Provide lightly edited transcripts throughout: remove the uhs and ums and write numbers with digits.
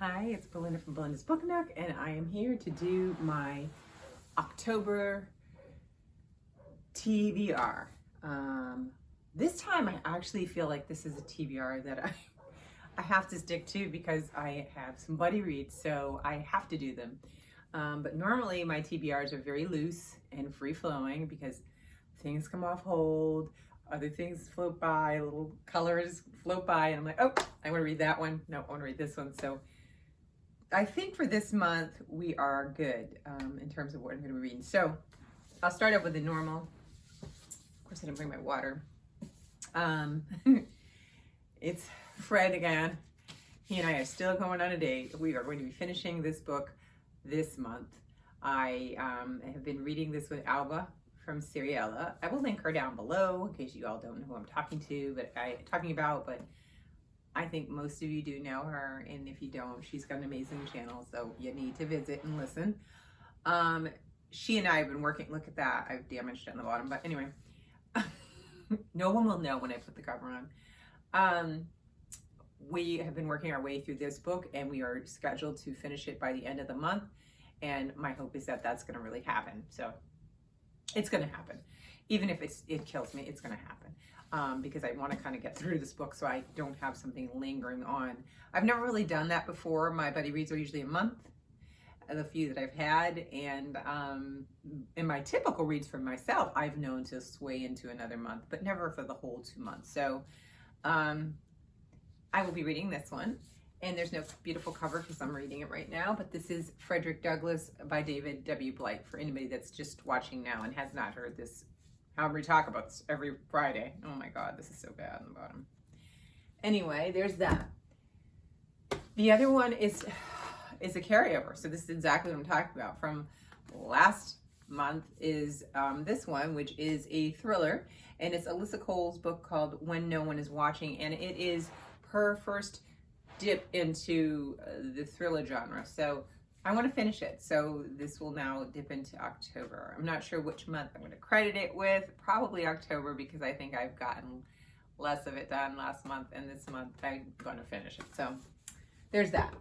Hi, it's Belinda from Belinda's Book Nook, and I am here to do my October TBR. This time I actually feel like this is a TBR that I have to stick to because I have some buddy reads, so I have to do them. But normally my TBRs are very loose and free-flowing because things come off hold, other things float by, little colors float by, and I'm like, oh, I want to read that one. No, I want to read this one. So I think for this month we are good in terms of what I'm going to be reading. So I'll start up with the normal. Of course, I didn't bring my water. It's Fred again. He and I are still going on a date. We are going to be finishing this book this month. I have been reading this with Alba from Seriella. I will link her down below in case you all don't know who I'm talking about, but I think most of you do know her, and if you don't, she's got an amazing channel, so you need to visit and listen. She and I have been working, look at that, I've damaged it on the bottom, but anyway, no one will know when I put the cover on. We have been working our way through this book, and we are scheduled to finish it by the end of the month, and my hope is that that's going to really happen. So it's going to happen. Even if it kills me, it's going to happen. Because I want to kind of get through this book so I don't have something lingering on. I've never really done that before. My buddy reads are usually a month, the few that I've had, and in my typical reads for myself, I've known to sway into another month, but never for the whole 2 months. So I will be reading this one, and there's no beautiful cover because I'm reading it right now, but this is Frederick Douglass by David W. Blight, for anybody that's just watching now and has not heard this. How we talk about this every Friday. Oh my God, this is so bad on the bottom. Anyway, there's that. The other one is a carryover. So this is exactly what I'm talking about. From last month is this one, which is a thriller. And it's Alyssa Cole's book called When No One Is Watching. And it is her first dip into the thriller genre. So I want to finish it, so this will now dip into October. I'm not sure which month I'm going to credit it with. Probably October, because I think I've gotten less of it done last month, and this month I'm going to finish it. So there's that.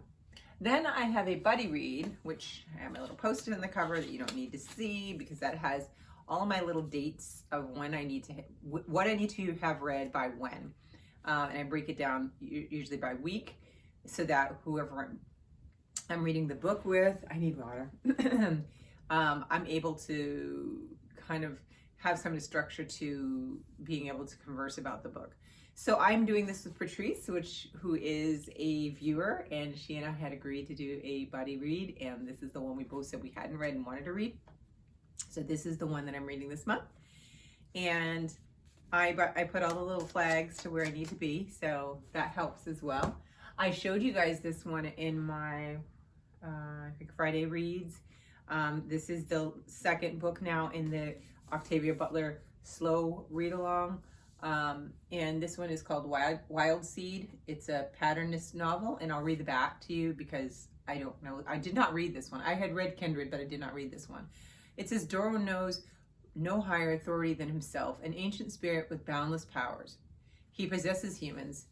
Then I have a buddy read, which I have my little post-it in the cover that you don't need to see, because that has all of my little dates of when I need to, what I need to have read by when. And I break it down usually by week, so that whoever I'm reading the book with, I need water, I'm able to kind of have some structure to being able to converse about the book. So I'm doing this with Patrice, who is a viewer, and she and I had agreed to do a buddy read, and this is the one we both said we hadn't read and wanted to read. So this is the one that I'm reading this month. And I put all the little flags to where I need to be, so that helps as well. I showed you guys this one in my I think Friday reads. This is the second book now in the Octavia Butler slow read along, and this one is called Wild Seed. It's a patternist novel, and I'll read the back to you because I don't know. I did not read this one. I had read Kindred, but I did not read this one. It says Doro knows no higher authority than himself, an ancient spirit with boundless powers. He possesses humans,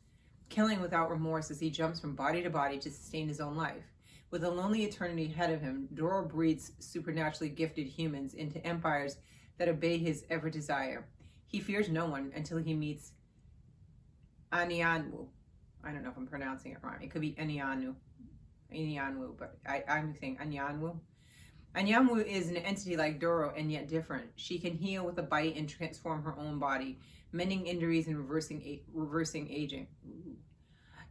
killing without remorse as he jumps from body to body to sustain his own life. With a lonely eternity ahead of him, Doro breeds supernaturally gifted humans into empires that obey his every desire. He fears no one until he meets Anyanwu. I don't know if I'm pronouncing it wrong. It could be Anyanwu, but I'm saying Anyanwu. Anyanwu is an entity like Doro and yet different. She can heal with a bite and transform her own body, mending injuries and reversing aging.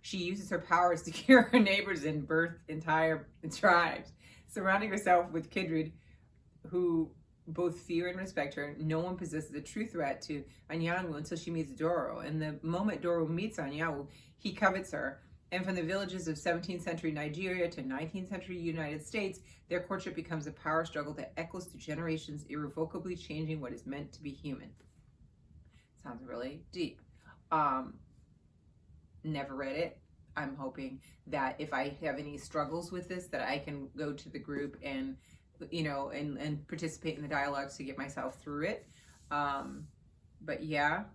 She uses her powers to cure her neighbors and birth entire tribes. Surrounding herself with kindred who both fear and respect her, no one possesses a true threat to Anyanwu until she meets Doro. And the moment Doro meets Anyanwu, he covets her. And from the villages of 17th century Nigeria to 19th century United States, their courtship becomes a power struggle that echoes through generations, irrevocably changing what is meant to be human. Sounds really deep. Never read it. I'm hoping that if I have any struggles with this, that I can go to the group and, you know, and participate in the dialogues to get myself through it. But yeah,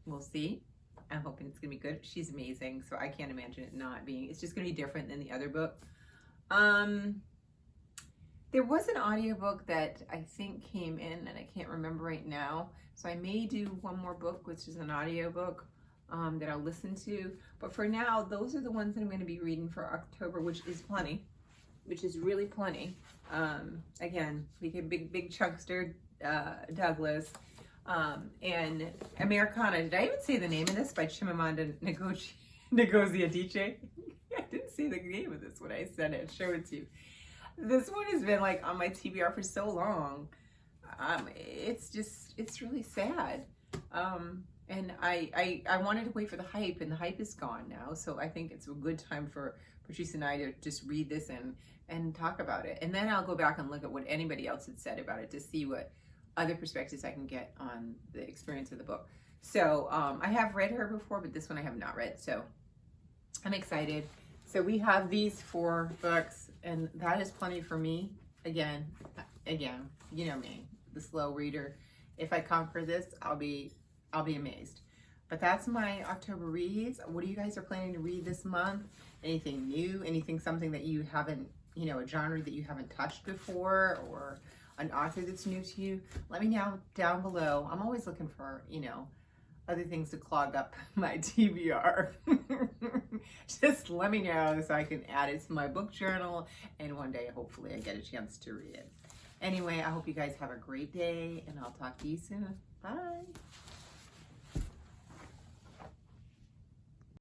we'll see. I'm hoping it's gonna be good. She's amazing, so I can't imagine it not being. It's just gonna be different than the other book. There was an audiobook that I think came in, and I can't remember right now. So I may do one more book, which is an audiobook that I'll listen to. But for now, those are the ones that I'm going to be reading for October, which is plenty, which is really plenty. Again, we get big chunkster Douglas. And Americana. Did I even say the name of this? By Chimamanda Ngozi Adichie? I didn't say the name of this when I said it. Show it to you. This one has been like on my TBR for so long. It's really sad. And I wanted to wait for the hype, and the hype is gone now. So I think it's a good time for Patrice and I to just read this and talk about it. And then I'll go back and look at what anybody else had said about it to see what other perspectives I can get on the experience of the book. So I have read her before, but this one I have not read. So I'm excited. So we have these 4 books, and that is plenty for me. Again, you know me, the slow reader. If I conquer this, I'll be amazed. But that's my October reads. What do you guys are planning to read this month? Anything new? Something that you haven't, a genre that you haven't touched before, or an author that's new to you? Let me know down below. I'm always looking for, other things to clog up my TBR. Just let me know so I can add it to my book journal, and one day hopefully I get a chance to read it. Anyway, I hope you guys have a great day, and I'll talk to you soon. Bye.